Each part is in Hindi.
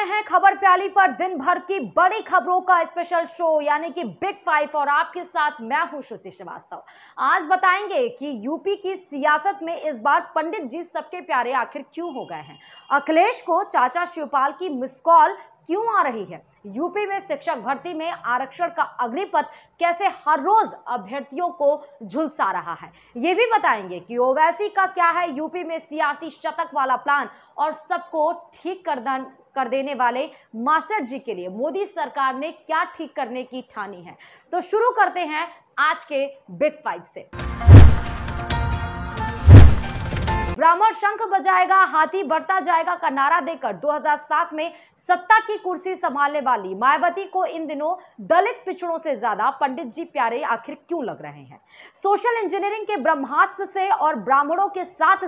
हैं खबर प्याली पर दिन भर की बड़ी खबरों का स्पेशल शो यानी कि बिग फाइव और आपके साथ मैं हूं श्रुति श्रीवास्तव। आज बताएंगे कि यूपी की सियासत में इस बार पंडित जी सबके प्यारे आखिर क्यों हो गए हैं। अखिलेश को चाचा शिवपाल की मिस कॉल क्यों आ रही है। यूपी में शिक्षक भर्ती में आरक्षण का अग्निपथ कैसे हर रोज अभ्यर्थियों को झुलसा रहा है। ये भी बताएंगे कि ओवैसी का क्या है यूपी में सियासी शतक वाला प्लान और सबको ठीक कर देने वाले मास्टर जी के लिए मोदी सरकार ने क्या ठीक करने की ठानी है। तो शुरू करते हैं आज के बिग फाइव से। ब्राह्मण शंख बजाएगा हाथी बढ़ता जाएगा का नारा देकर 2007 में सत्ता की कुर्सी संभालने वाली मायावती को इन दिनों दलित पिछड़ों से ज्यादा पंडित जी प्यारे आखिर क्यों लग रहे हैं। सोशल इंजीनियरिंग के ब्रह्मास्त्र से और ब्राह्मणों के साथ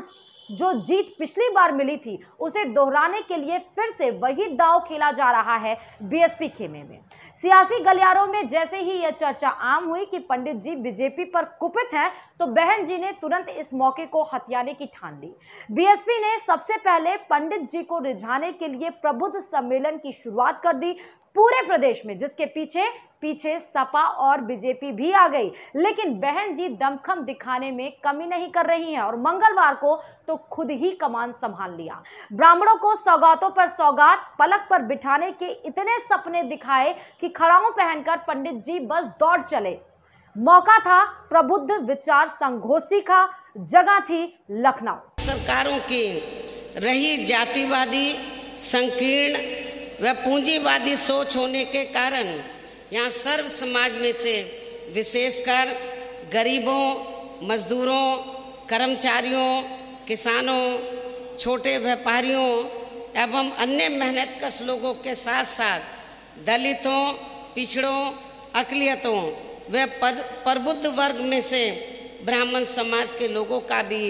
जो जीत पिछली बार मिली थी उसे दोहराने के लिए फिर से वही दांव खेला जा रहा है बीएसपी खेमे में। सियासी गलियारों में जैसे ही यह चर्चा आम हुई कि पंडित जी बीजेपी पर कुपित हैं तो बहन जी ने तुरंत इस मौके को हथियाने की ठान ली। बीएसपी ने सबसे पहले पंडित जी को रिझाने के लिए प्रबुद्ध सम्मेलन की शुरुआत कर दी पूरे प्रदेश में, जिसके पीछे सपा और बीजेपी भी आ गई। लेकिन बहन जी दमखम दिखाने में कमी नहीं कर रही हैं और मंगलवार को तो खुद ही कमान संभाल लिया। ब्राह्मणों को सौगातों पर सौगात पलक पर बिठाने के इतने सपने दिखाए कि खड़ाऊं पहनकर पंडित जी बस दौड़ चले। मौका था प्रबुद्ध विचार संगोष्ठी का, जगह थी लखनऊ। सरकारों की रही जातिवादी संकीर्ण व पूंजीवादी सोच होने के कारण यहाँ सर्व समाज में से विशेषकर गरीबों, मजदूरों, कर्मचारियों, किसानों, छोटे व्यापारियों एवं अन्य मेहनतकश लोगों के साथ साथ दलितों, पिछड़ों, अक़लियतों व प्रबुद्ध वर्ग में से ब्राह्मण समाज के लोगों का भी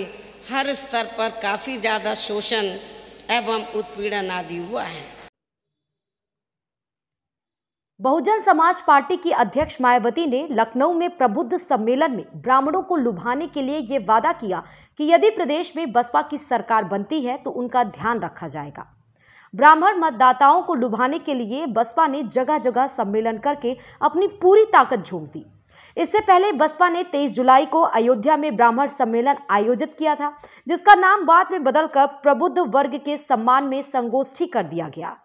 हर स्तर पर काफ़ी ज़्यादा शोषण एवं उत्पीड़न आदि हुआ है। बहुजन समाज पार्टी की अध्यक्ष मायावती ने लखनऊ में प्रबुद्ध सम्मेलन में ब्राह्मणों को लुभाने के लिए ये वादा किया कि यदि प्रदेश में बसपा की सरकार बनती है तो उनका ध्यान रखा जाएगा। ब्राह्मण मतदाताओं को लुभाने के लिए बसपा ने जगह जगह सम्मेलन करके अपनी पूरी ताकत झोंक दी। इससे पहले बसपा ने 23 जुलाई को अयोध्या में ब्राह्मण सम्मेलन आयोजित किया था, जिसका नाम बाद में बदलकर प्रबुद्ध वर्ग के सम्मान में संगोष्ठी कर दिया गया।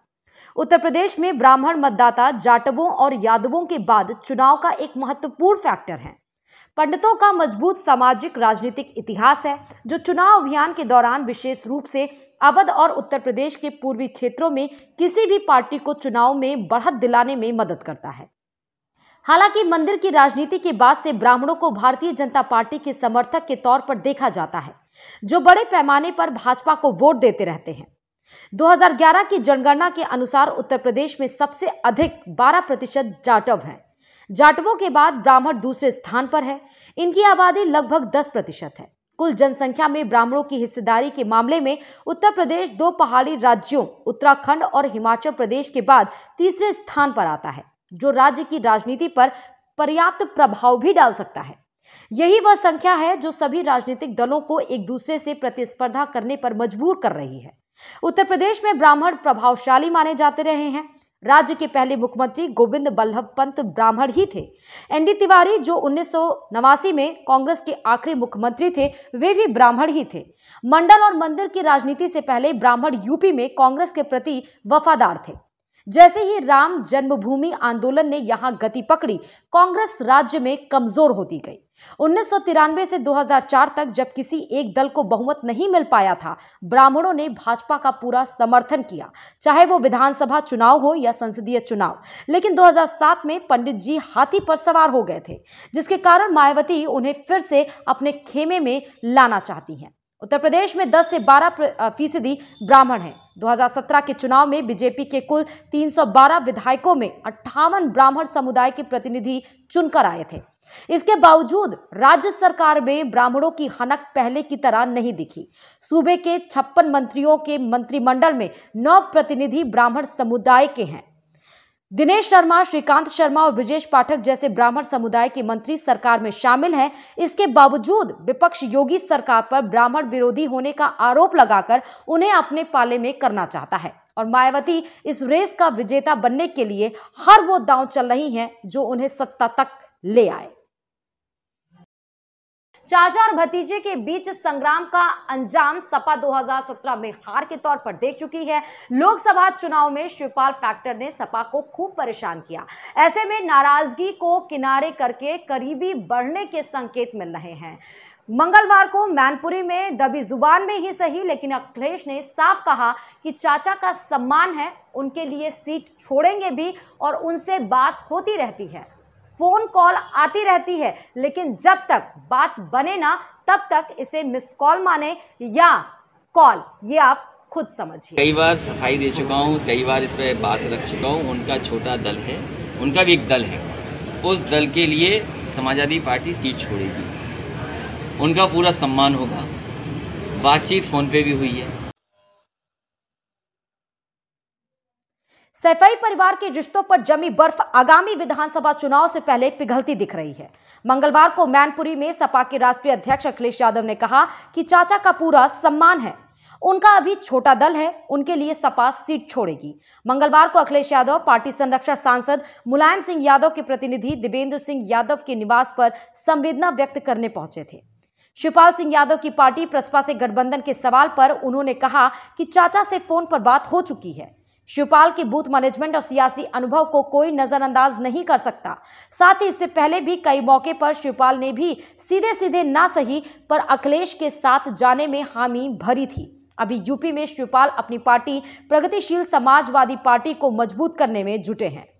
उत्तर प्रदेश में ब्राह्मण मतदाता जाटवों और यादवों के बाद चुनाव का एक महत्वपूर्ण फैक्टर है। पंडितों का मजबूत सामाजिक राजनीतिक इतिहास है जो चुनाव अभियान के दौरान विशेष रूप से अवध और उत्तर प्रदेश के पूर्वी क्षेत्रों में किसी भी पार्टी को चुनाव में बढ़त दिलाने में मदद करता है। हालांकि मंदिर की राजनीति के बाद से ब्राह्मणों को भारतीय जनता पार्टी के समर्थक के तौर पर देखा जाता है, जो बड़े पैमाने पर भाजपा को वोट देते रहते हैं। 2011 की जनगणना के अनुसार उत्तर प्रदेश में सबसे अधिक 12% जाटव हैं। जाटवों के बाद ब्राह्मण दूसरे स्थान पर है। इनकी आबादी लगभग 10% है। कुल जनसंख्या में ब्राह्मणों की हिस्सेदारी के मामले में उत्तर प्रदेश 2 पहाड़ी राज्यों उत्तराखंड और हिमाचल प्रदेश के बाद तीसरे स्थान पर आता है, जो राज्य की राजनीति पर पर्याप्त प्रभाव भी डाल सकता है। यही वह संख्या है जो सभी राजनीतिक दलों को एक दूसरे से प्रतिस्पर्धा करने पर मजबूर कर रही है। उत्तर प्रदेश में ब्राह्मण प्रभावशाली माने जाते रहे हैं। राज्य के पहले मुख्यमंत्री गोविंद बल्लभ पंत ब्राह्मण ही थे। एनडी तिवारी जो 1989 में कांग्रेस के आखिरी मुख्यमंत्री थे, वे भी ब्राह्मण ही थे। मंडल और मंदिर की राजनीति से पहले ब्राह्मण यूपी में कांग्रेस के प्रति वफादार थे। जैसे ही राम जन्मभूमि आंदोलन ने यहां गति पकड़ी, कांग्रेस राज्य में कमजोर होती गई। 1993 से 2004 तक जब किसी एक दल को बहुमत नहीं मिल पाया था, ब्राह्मणों ने भाजपा का पूरा समर्थन किया, चाहे वो विधानसभा चुनाव हो या संसदीय चुनाव। लेकिन 2007 में पंडित जी हाथी पर सवार हो गए थे, जिसके कारण मायावती उन्हें फिर से अपने खेमे में लाना चाहती हैं। उत्तर प्रदेश में 10 से 12% ब्राह्मण हैं। 2017 के चुनाव में बीजेपी के कुल 312 विधायकों में 58 ब्राह्मण समुदाय के प्रतिनिधि चुनकर आए थे। इसके बावजूद राज्य सरकार में ब्राह्मणों की हनक पहले की तरह नहीं दिखी। सूबे के 56 मंत्रियों के मंत्रिमंडल में 9 प्रतिनिधि ब्राह्मण समुदाय के हैं। दिनेश शर्मा, श्रीकांत शर्मा और ब्रजेश पाठक जैसे ब्राह्मण समुदाय के मंत्री सरकार में शामिल हैं। इसके बावजूद विपक्ष योगी सरकार पर ब्राह्मण विरोधी होने का आरोप लगाकर उन्हें अपने पाले में करना चाहता है। और मायावती इस रेस का विजेता बनने के लिए हर वो दांव चल रही हैं जो उन्हें सत्ता तक ले आए। चाचा और भतीजे के बीच संग्राम का अंजाम सपा 2017 में हार के तौर पर देख चुकी है। लोकसभा चुनाव में शिवपाल फैक्टर ने सपा को खूब परेशान किया। ऐसे में नाराजगी को किनारे करके करीबी बढ़ने के संकेत मिल रहे हैं। मंगलवार को मैनपुरी में दबी जुबान में ही सही, लेकिन अखिलेश ने साफ कहा कि चाचा का सम्मान है, उनके लिए सीट छोड़ेंगे भी और उनसे बात होती रहती है, फोन कॉल आती रहती है, लेकिन जब तक बात बने ना तब तक इसे मिस कॉल माने या कॉल, ये आप खुद समझिए। कई बार सफाई दे चुका हूँ, कई बार इस पर बात रख चुका हूँ। उनका छोटा दल है, उनका भी एक दल है, उस दल के लिए समाजवादी पार्टी सीट छोड़ेगी, उनका पूरा सम्मान होगा। बातचीत फोन पे भी हुई है। सैफई परिवार के रिश्तों पर जमी बर्फ आगामी विधानसभा चुनाव से पहले पिघलती दिख रही है। मंगलवार को मैनपुरी में सपा के राष्ट्रीय अध्यक्ष अखिलेश यादव ने कहा कि चाचा का पूरा सम्मान है, उनका अभी छोटा दल है, उनके लिए सपा सीट छोड़ेगी। मंगलवार को अखिलेश यादव पार्टी संरक्षक सांसद मुलायम सिंह यादव के प्रतिनिधि दिवेंद्र सिंह यादव के निवास पर संवेदना व्यक्त करने पहुंचे थे। शिवपाल सिंह यादव की पार्टी प्रसपा से गठबंधन के सवाल पर उन्होंने कहा कि चाचा से फोन पर बात हो चुकी है। शिवपाल के बूथ मैनेजमेंट और सियासी अनुभव को कोई नजरअंदाज नहीं कर सकता। साथ ही इससे पहले भी कई मौके पर शिवपाल ने भी सीधे सीधे ना सही पर अखिलेश के साथ जाने में हामी भरी थी। अभी यूपी में शिवपाल अपनी पार्टी प्रगतिशील समाजवादी पार्टी को मजबूत करने में जुटे हैं।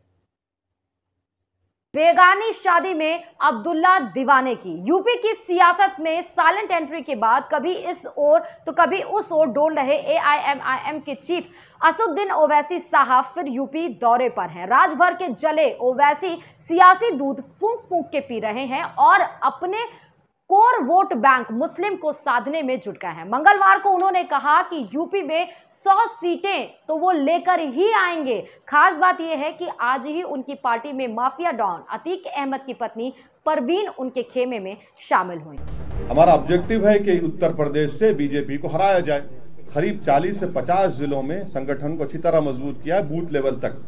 बेगानी शादी में अब्दुल्ला दीवाने की। यूपी की सियासत में साइलेंट एंट्री के बाद कभी इस ओर तो कभी उस ओर डोल रहे एआईएमआईएम के चीफ असदुद्दीन ओवैसी साहब फिर यूपी दौरे पर हैं। राजभर के जले ओवैसी सियासी दूध फूंक फूंक के पी रहे हैं और अपने कोर वोट बैंक मुस्लिम को साधने में जुट गए हैं। मंगलवार को उन्होंने कहा कि यूपी में 100 सीटें तो वो लेकर ही आएंगे। खास बात यह है कि आज ही उनकी पार्टी में माफिया डॉन अतीक अहमद की पत्नी परवीन उनके खेमे में शामिल हुई। हमारा ऑब्जेक्टिव है कि उत्तर प्रदेश से बीजेपी को हराया जाए। करीब 40 से 50 जिलों में संगठन को अच्छी तरह मजबूत किया है, बूथ लेवल तक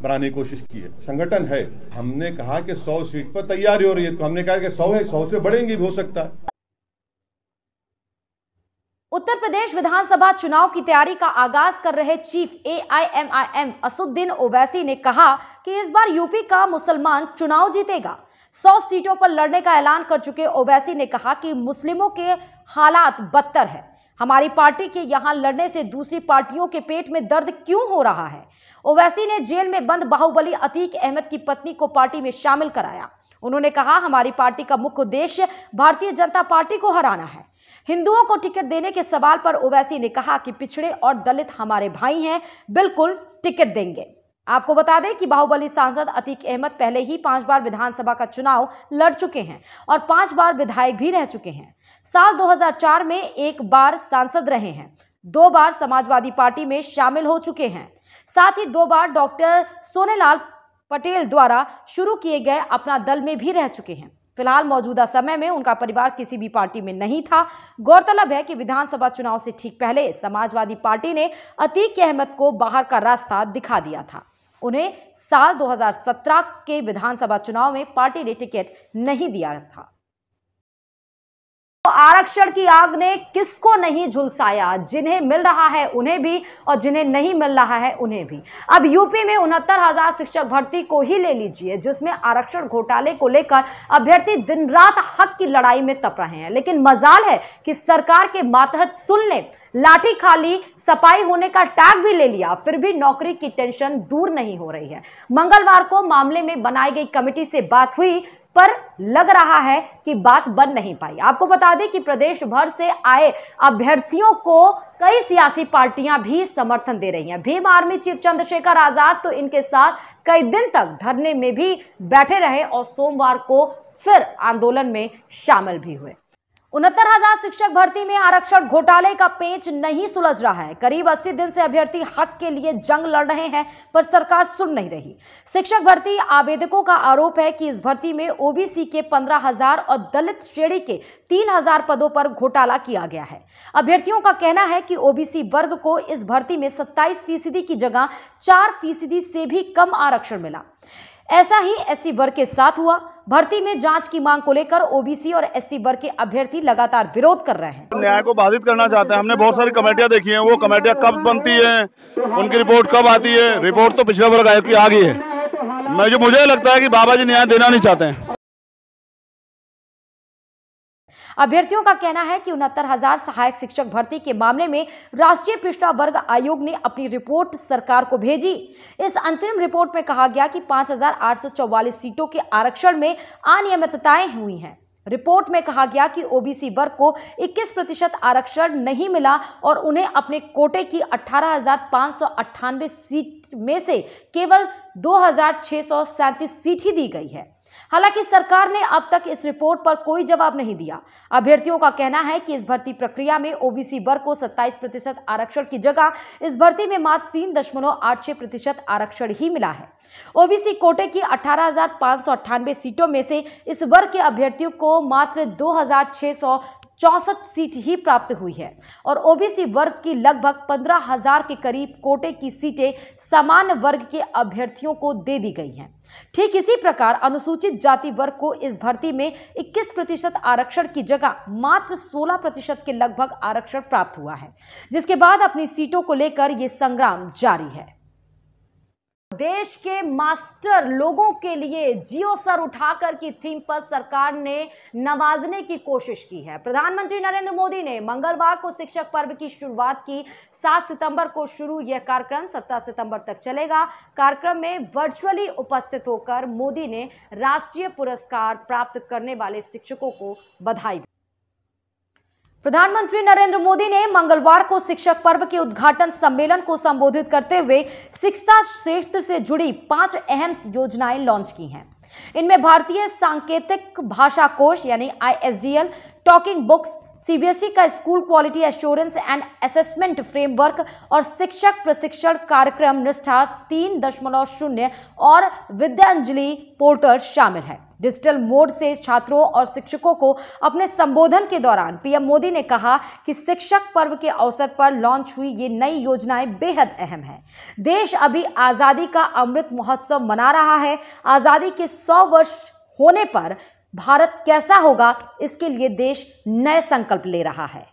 बनाने की कोशिश की है। संगठन है, हमने कहा कि 100 सीट पर तैयारी हो रही है, तो हमने कहा कि 100 है, 100 से बढ़ेंगी भी हो सकता है। उत्तर प्रदेश विधानसभा चुनाव की तैयारी का आगाज कर रहे चीफ एआईएमआईएम असदुद्दीन ओवैसी ने कहा कि इस बार यूपी का मुसलमान चुनाव जीतेगा। 100 सीटों पर लड़ने का ऐलान कर चुके ओवैसी ने कहा कि मुस्लिमों के हालात बदतर है। हमारी पार्टी के यहां लड़ने से दूसरी पार्टियों के पेट में दर्द क्यों हो रहा है। ओवैसी ने जेल में बंद बाहुबली अतीक अहमद की पत्नी को पार्टी में शामिल कराया। उन्होंने कहा, हमारी पार्टी का मुख्य उद्देश्य भारतीय जनता पार्टी को हराना है। हिंदुओं को टिकट देने के सवाल पर ओवैसी ने कहा कि पिछड़े और दलित हमारे भाई हैं, बिल्कुल टिकट देंगे। आपको बता दें कि बाहुबली सांसद अतीक अहमद पहले ही 5 बार विधानसभा का चुनाव लड़ चुके हैं और 5 बार विधायक भी रह चुके हैं। साल 2004 में 1 बार सांसद रहे हैं, 2 बार समाजवादी पार्टी में शामिल हो चुके हैं। साथ ही 2 बार डॉक्टर सोनेलाल पटेल द्वारा शुरू किए गए अपना दल में भी रह चुके हैं। फिलहाल मौजूदा समय में उनका परिवार किसी भी पार्टी में नहीं था। गौरतलब है कि विधानसभा चुनाव से ठीक पहले समाजवादी पार्टी ने अतीक अहमद को बाहर का रास्ता दिखा दिया था। उन्हें साल 2017 के विधानसभा चुनाव में पार्टी ने टिकट नहीं दिया था। आरक्षण की आग ने किसको नहीं झुलसाया, जिन्हें मिल रहा है उन्हें भी और जिन्हें नहीं मिल रहा है उन्हें भी। अब यूपी में 69,000 शिक्षक भर्ती को ही ले लीजिए, जिसमें आरक्षण घोटाले को लेकर अभ्यर्थी दिन रात हक की लड़ाई में तप रहे हैं। लेकिन मजाल है कि सरकार के मातहत सुन ले, लाठी खाली सफाई होने का टैग भी ले लिया, फिर भी नौकरी की टेंशन दूर नहीं हो रही है। मंगलवार को मामले में बनाई गई कमेटी से बात हुई, पर लग रहा है कि बात बन नहीं पाई। आपको बता दें कि प्रदेश भर से आए अभ्यर्थियों को कई सियासी पार्टियां भी समर्थन दे रही हैं। भीम आर्मी चीफ चंद्रशेखर आजाद तो इनके साथ कई दिन तक धरने में भी बैठे रहे और सोमवार को फिर आंदोलन में शामिल भी हुए। 69,000 शिक्षक भर्ती में आरक्षण घोटाले का पेंच नहीं सुलझ रहा है। करीब 80 दिन से अभ्यर्थी हक के लिए जंग लड़ रहे हैं, पर सरकार सुन नहीं रही। शिक्षक भर्ती आवेदकों का आरोप है कि इस भर्ती में ओबीसी के 15,000 और दलित श्रेणी के 3,000 पदों पर घोटाला किया गया है। अभ्यर्थियों का कहना है कि ओबीसी वर्ग को इस भर्ती में 27% की जगह 4% से भी कम आरक्षण मिला। ऐसा ही एससी वर्ग के साथ हुआ। भर्ती में जांच की मांग को लेकर ओबीसी और एससी वर्ग के अभ्यर्थी लगातार विरोध कर रहे हैं। न्याय को बाधित करना चाहते हैं। हमने बहुत सारी कमेटियां देखी हैं, वो कमेटियां कब बनती हैं, उनकी रिपोर्ट कब आती है। रिपोर्ट तो पिछले वर्ग आयोग की आ गई है। मुझे लगता है कि बाबा जी न्याय देना नहीं चाहते हैं। अभ्यर्थियों का कहना है कि 69,000 सहायक शिक्षक भर्ती के मामले में राष्ट्रीय पिछड़ा वर्ग आयोग ने अपनी रिपोर्ट सरकार को भेजी। इस अंतरिम रिपोर्ट में कहा गया कि 5,844 सीटों के आरक्षण में अनियमितताएं हुई हैं। रिपोर्ट में कहा गया कि ओबीसी वर्ग को 21% आरक्षण नहीं मिला और उन्हें अपने कोटे की 18,598 सीट में से केवल 2,637 सीट ही दी गई है। हालांकि सरकार ने अब तक इस रिपोर्ट पर कोई जवाब नहीं दिया। अभ्यर्थियों का कहना है कि इस भर्ती प्रक्रिया में ओबीसी वर्ग को 27% आरक्षण की जगह इस भर्ती में मात्र 3.86% आरक्षण ही मिला है। ओबीसी कोटे की 18,598 सीटों में से इस वर्ग के अभ्यर्थियों को मात्र 2,664 सीट ही प्राप्त हुई है और ओबीसी वर्ग की लगभग 15,000 के करीब कोटे की सीटें सामान्य वर्ग के अभ्यर्थियों को दे दी गई हैं। ठीक इसी प्रकार अनुसूचित जाति वर्ग को इस भर्ती में 21% आरक्षण की जगह मात्र 16% के लगभग आरक्षण प्राप्त हुआ है, जिसके बाद अपनी सीटों को लेकर यह संग्राम जारी है। देश के मास्टर लोगों के लिए जियो सर उठाकर की थीम पर सरकार ने नवाजने की कोशिश की है। प्रधानमंत्री नरेंद्र मोदी ने मंगलवार को शिक्षक पर्व की शुरुआत की। 7 सितंबर को शुरू यह कार्यक्रम 17 सितंबर तक चलेगा। कार्यक्रम में वर्चुअली उपस्थित होकर मोदी ने राष्ट्रीय पुरस्कार प्राप्त करने वाले शिक्षकों को बधाई। प्रधानमंत्री नरेंद्र मोदी ने मंगलवार को शिक्षक पर्व के उद्घाटन सम्मेलन को संबोधित करते हुए शिक्षा क्षेत्र से जुड़ी 5 अहम योजनाएं लॉन्च की हैं। इनमें भारतीय सांकेतिक भाषा कोष यानी ISDL, टॉकिंग बुक्स, सीबीएसई का school quality assurance and assessment framework और शिक्षक प्रशिक्षण कार्यक्रम निष्ठा 3.0 और विद्यांजलि पोर्टल शामिल है। डिजिटल मोड से छात्रों और शिक्षकों को अपने संबोधन के दौरान पीएम मोदी ने कहा कि शिक्षक पर्व के अवसर पर लॉन्च हुई ये नई योजनाएं बेहद अहम है। देश अभी आजादी का अमृत महोत्सव मना रहा है। आजादी के 100 वर्ष होने पर भारत कैसा होगा, इसके लिए देश नए संकल्प ले रहा है।